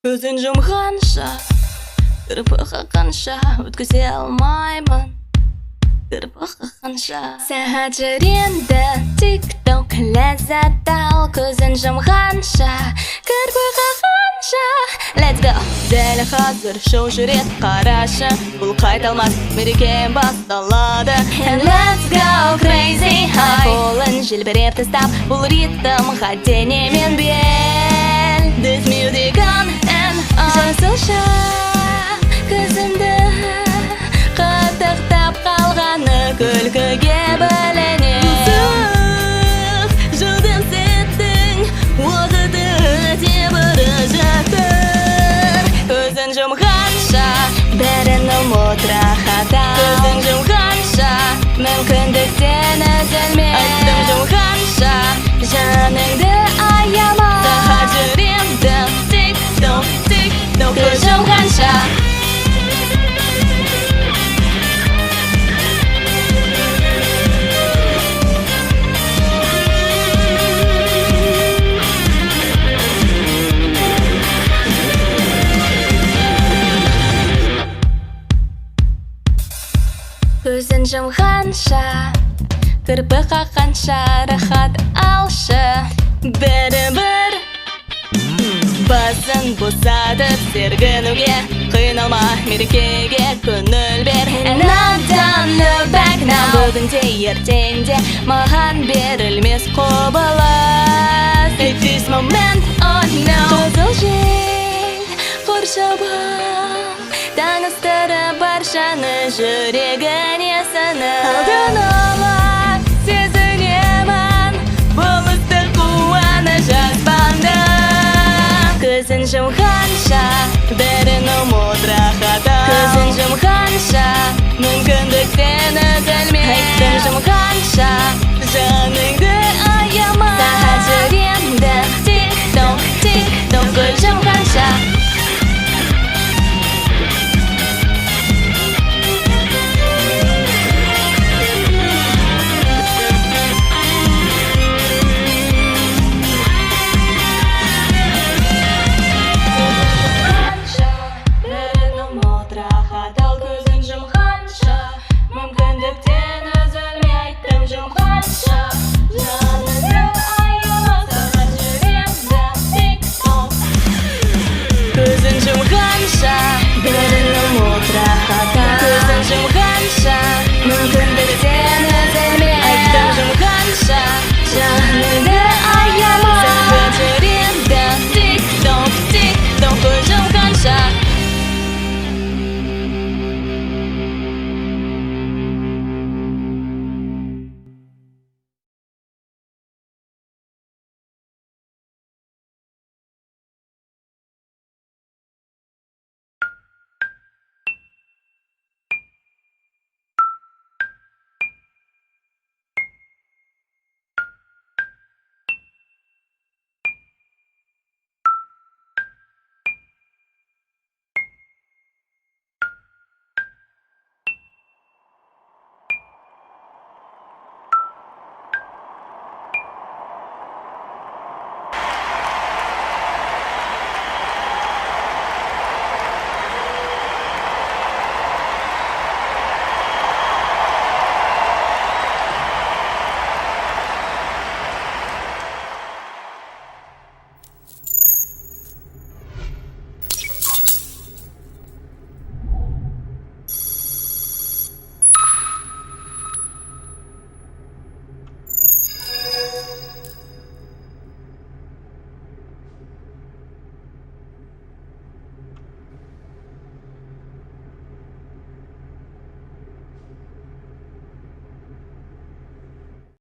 Көзін жұмғанша, кірпігі қанша, өткізе алмаймын кірпігі қанша. Сағат жүренді тик-ток ләззат ал. Көзін жұмғанша, кірпігі қанша. Let's go! Дәл қазір шоу жүрет қарашы. Бұл қайталмас мереке басталады. And let's go crazy high. Қолын желбіреп тастап, бұл ритмға денемен бел. This music on and on. Жасылша көзімді қытықтап қалғаны күлкіге бөлене. Жылдың сеттің уақыты өте бұры жатыр. Көзін жұмғанша бәрін ұмыт рахата. Көзін жұмғанша мүмкіндіктен үзілме. Айттым жұмғанша жаныңды аяма. Сағат жүремді тик-ток, тик-ток. Көз жұмғанша көзін жұмғанша, кірпік қаққанша рахат алшы. Бәрібір басын босатып сергінуге, қиналма мерекеге көңіл бер. And I don't look back now. Бүгінде ертеңде маған берілмес құбылыс. At this moment, oh no. Қызыл жел қоршауын таныстырып баршаны жүрегіне сынып. Алдын ала сезінемін бұл ыстық қуаныш аспанда. Көзін жұмғанша бәрін ұмыт рахата. Көзін жұмғанша мүмкіндіктен үзілме. Айттым жұмғанша жаныңды аяма. Сағат жүремді тик-ток, тик-ток. Көз жұмғанша мүмкіндіктен үзілме. Айттым жұмғанша жаныңды аяма. Сағат жүремді тик-ток. Көзін жұмғанша бәрін ұмыт рахата. Көзін жұмғанша мүмкіндіктен үзілме. Айттым жұмғанша